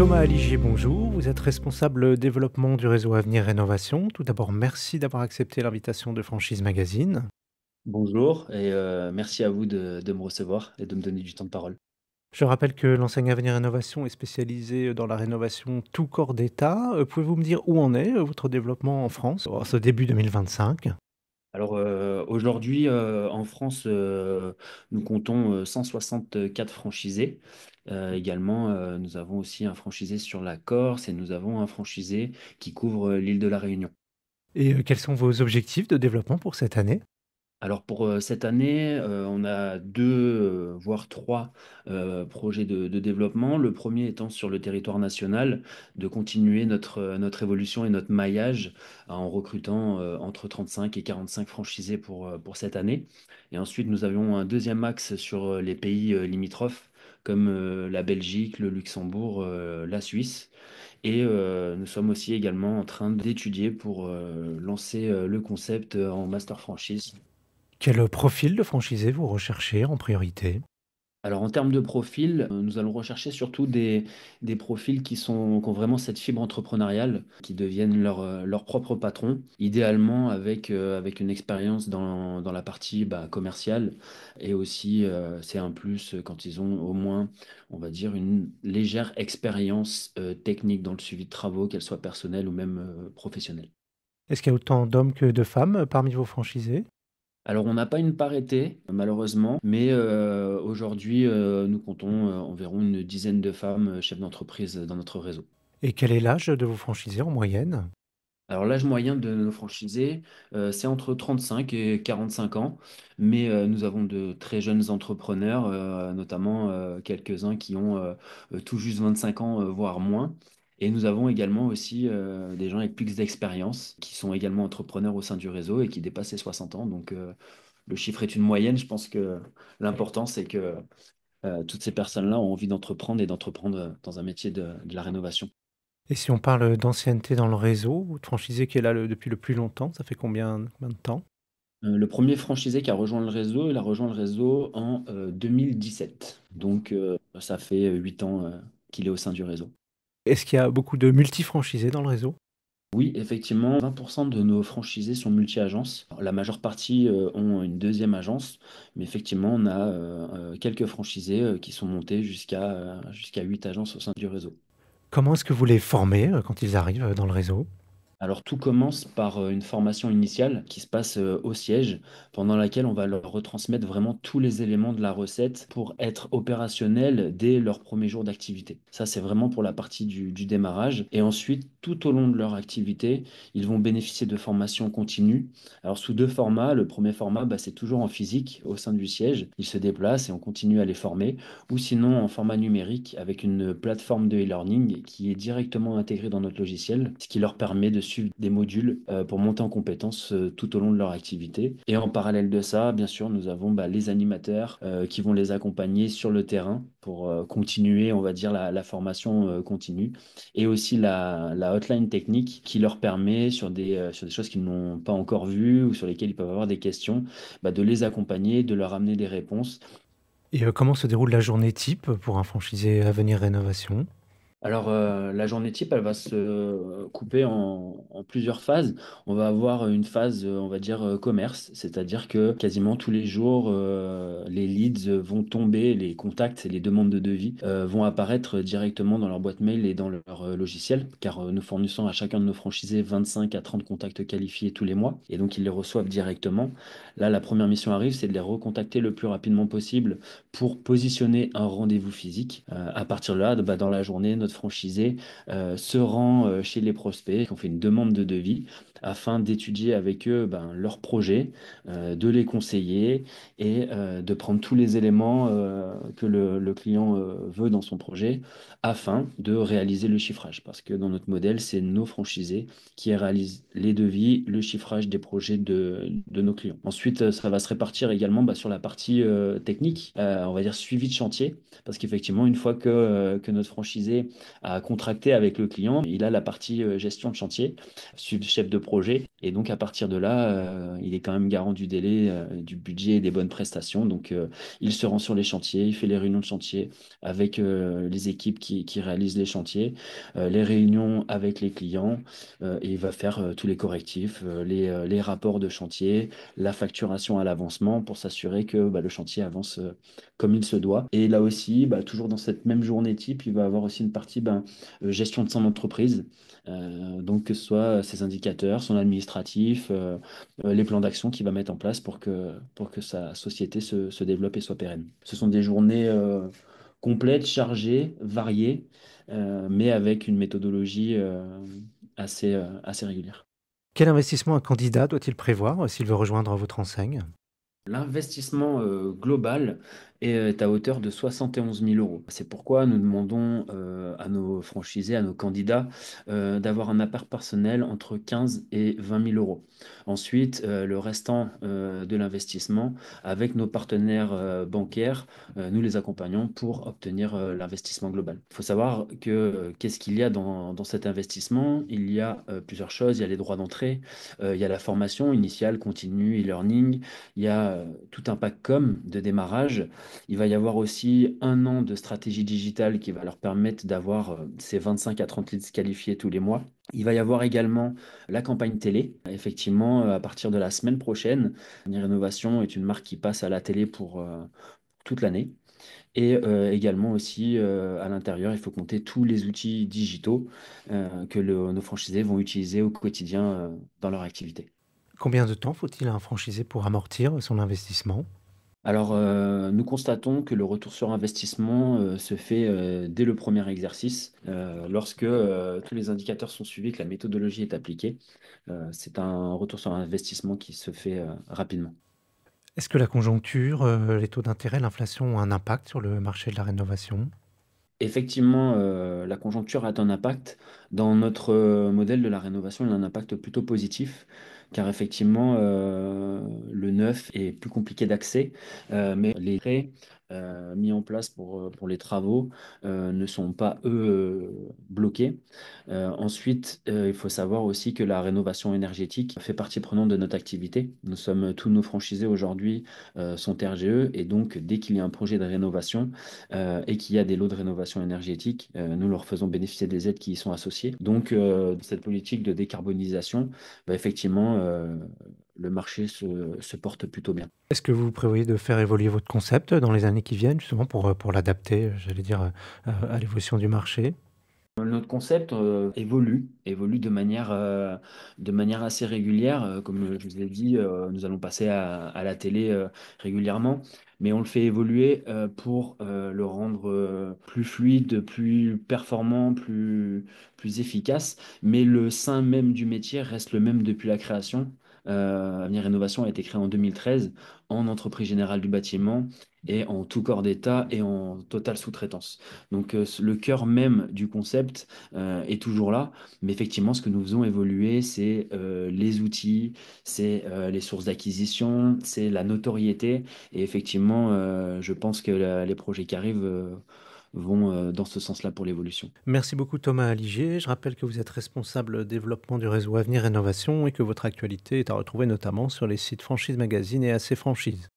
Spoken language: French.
Thomas Aligier, bonjour. Vous êtes responsable développement du réseau Avenir Rénovation. Tout d'abord, merci d'avoir accepté l'invitation de Franchise Magazine. Bonjour et merci à vous de me recevoir et de me donner du temps de parole. Je rappelle que l'enseigne Avenir Rénovation est spécialisée dans la rénovation tout corps d'État. Pouvez-vous me dire où en est votre développement en France, en ce début 2025? Alors aujourd'hui en France, nous comptons 164 franchisés. Également, nous avons aussi un franchisé sur la Corse et nous avons un franchisé qui couvre l'île de la Réunion. Et quels sont vos objectifs de développement pour cette année? Alors pour cette année, on a deux, voire trois projets de développement. Le premier étant sur le territoire national, de continuer notre évolution et notre maillage en recrutant entre 35 et 45 franchisés pour cette année. Et ensuite, nous avions un deuxième axe sur les pays limitrophes, comme la Belgique, le Luxembourg, la Suisse. Et nous sommes aussi également en train d'étudier pour lancer le concept en master franchise. Quel profil de franchisé vous recherchez en priorité? Alors en termes de profil, nous allons rechercher surtout des profils qui ont vraiment cette fibre entrepreneuriale, qui deviennent leur propre patron, idéalement avec une expérience dans la partie commerciale. Et aussi, c'est un plus quand ils ont au moins, on va dire, une légère expérience technique dans le suivi de travaux, qu'elle soit personnelle ou même professionnelle. Est-ce qu'il y a autant d'hommes que de femmes parmi vos franchisés? Alors, on n'a pas une parité, malheureusement, mais aujourd'hui, nous comptons environ une dizaine de femmes chefs d'entreprise dans notre réseau. Et quel est l'âge de vos franchisés en moyenne? Alors, l'âge moyen de nos franchisés, c'est entre 35 et 45 ans, mais nous avons de très jeunes entrepreneurs, notamment quelques-uns qui ont tout juste 25 ans, voire moins. Et nous avons également aussi des gens avec plus d'expérience qui sont également entrepreneurs au sein du réseau et qui dépassent les 60 ans. Donc, le chiffre est une moyenne. Je pense que l'important, c'est que toutes ces personnes-là ont envie d'entreprendre et d'entreprendre dans un métier de la rénovation. Et si on parle d'ancienneté dans le réseau, votre franchisé qui est là depuis le plus longtemps, ça fait combien de temps? Le premier franchisé qui a rejoint le réseau, il a rejoint le réseau en 2017. Donc, ça fait 8 ans qu'il est au sein du réseau. Est-ce qu'il y a beaucoup de multifranchisés dans le réseau? Oui, effectivement, 20% de nos franchisés sont multi-agences. Alors, la majeure partie ont une deuxième agence, mais effectivement, on a quelques franchisés qui sont montés jusqu'à 8 agences au sein du réseau. Comment est-ce que vous les formez, quand ils arrivent, dans le réseau? Alors tout commence par une formation initiale qui se passe au siège, pendant laquelle on va leur retransmettre vraiment tous les éléments de la recette pour être opérationnels dès leur premier jour d'activité. Ça, c'est vraiment pour la partie du démarrage. Et ensuite, tout au long de leur activité, ils vont bénéficier de formations continues. Alors sous deux formats. Le premier format, c'est toujours en physique au sein du siège. Ils se déplacent et on continue à les former. Ou sinon en format numérique avec une plateforme de e-learning qui est directement intégrée dans notre logiciel, ce qui leur permet de suivre des modules pour monter en compétences tout au long de leur activité. Et en parallèle de ça, bien sûr, nous avons les animateurs qui vont les accompagner sur le terrain pour continuer, on va dire, la formation continue. Et aussi la hotline technique qui leur permet, sur des choses qu'ils n'ont pas encore vues ou sur lesquelles ils peuvent avoir des questions, de les accompagner, de leur amener des réponses. Et comment se déroule la journée type pour un franchisé Avenir Rénovation? Alors, la journée type, elle va se couper en plusieurs phases. On va avoir une phase, on va dire, commerce, c'est-à-dire que quasiment tous les jours, les leads vont tomber, les contacts et les demandes de devis vont apparaître directement dans leur boîte mail et dans leur logiciel, car nous fournissons à chacun de nos franchisés 25 à 30 contacts qualifiés tous les mois, et donc ils les reçoivent directement. Là, la première mission arrive, c'est de les recontacter le plus rapidement possible pour positionner un rendez-vous physique. À partir de là, dans la journée, notre franchisé se rend chez les prospects qui ont fait une demande de devis afin d'étudier avec eux leur projet, de les conseiller et de prendre tous les éléments que le client veut dans son projet afin de réaliser le chiffrage. Parce que dans notre modèle, c'est nos franchisés qui réalisent les devis, le chiffrage des projets de nos clients. Ensuite, ça va se répartir également sur la partie technique, on va dire suivi de chantier, parce qu'effectivement, une fois que notre franchisé à contracter avec le client. Il a la partie gestion de chantier, chef de projet. Et donc, à partir de là, il est quand même garant du délai, du budget et des bonnes prestations. Donc, il se rend sur les chantiers, il fait les réunions de chantier avec les équipes qui réalisent les chantiers, les réunions avec les clients, et il va faire tous les correctifs, les rapports de chantier, la facturation à l'avancement pour s'assurer que le chantier avance comme il se doit. Et là aussi, toujours dans cette même journée type, il va avoir aussi une partie gestion de son entreprise. Donc, que ce soit ses indicateurs, son administratif, les plans d'action qu'il va mettre en place pour que sa société se développe et soit pérenne. Ce sont des journées complètes, chargées, variées, mais avec une méthodologie assez régulière. Quel investissement un candidat doit-il prévoir s'il veut rejoindre votre enseigne? L'investissement global est à hauteur de 71 000 euros. C'est pourquoi nous demandons à nos franchisés, à nos candidats, d'avoir un appart personnel entre 15 et 20 000 euros. Ensuite, le restant de l'investissement, avec nos partenaires bancaires, nous les accompagnons pour obtenir l'investissement global. Il faut savoir que qu'est-ce qu'il y a dans cet investissement? Il y a plusieurs choses. Il y a les droits d'entrée, il y a la formation initiale, continue, e-learning. Il y a tout un pack com de démarrage. Il va y avoir aussi un an de stratégie digitale qui va leur permettre d'avoir ces 25 à 30 leads qualifiés tous les mois. Il va y avoir également la campagne télé. Effectivement, à partir de la semaine prochaine, Avenir Rénovation est une marque qui passe à la télé pour toute l'année. Et également aussi, à l'intérieur, il faut compter tous les outils digitaux que nos franchisés vont utiliser au quotidien dans leur activité. Combien de temps faut-il à un franchisé pour amortir son investissement? Alors, nous constatons que le retour sur investissement se fait dès le premier exercice, lorsque tous les indicateurs sont suivis, que la méthodologie est appliquée. C'est un retour sur investissement qui se fait rapidement. Est-ce que la conjoncture, les taux d'intérêt, l'inflation ont un impact sur le marché de la rénovation? Effectivement, la conjoncture a un impact. Dans notre modèle de la rénovation, il a un impact plutôt positif, car effectivement, le neuf est plus compliqué d'accès, mais les prêts mis en place pour les travaux ne sont pas, eux, bloqués. Ensuite, il faut savoir aussi que la rénovation énergétique fait partie prenante de notre activité. Tous nos franchisés aujourd'hui sont RGE, et donc dès qu'il y a un projet de rénovation, et qu'il y a des lots de rénovation énergétique, nous leur faisons bénéficier des aides qui y sont associées. Donc, cette politique de décarbonisation, effectivement, le marché se porte plutôt bien. Est-ce que vous prévoyez de faire évoluer votre concept dans les années qui viennent, justement pour l'adapter, j'allais dire, à l'évolution du marché? Notre concept évolue de manière assez régulière. Comme je vous ai dit, nous allons passer à la télé régulièrement, mais on le fait évoluer pour le rendre plus fluide, plus performant, plus efficace. Mais le sein même du métier reste le même depuis la création. Avenir Rénovation a été créé en 2013 en entreprise générale du bâtiment et en tout corps d'État et en totale sous-traitance. Donc, le cœur même du concept est toujours là, mais effectivement, ce que nous faisons évoluer, c'est les outils, c'est les sources d'acquisition, c'est la notoriété. Et effectivement, je pense que les projets qui arrivent vont dans ce sens-là pour l'évolution. Merci beaucoup Thomas Aligier. Je rappelle que vous êtes responsable développement du réseau Avenir Rénovation et que votre actualité est à retrouver notamment sur les sites Franchise Magazine et AC Franchise.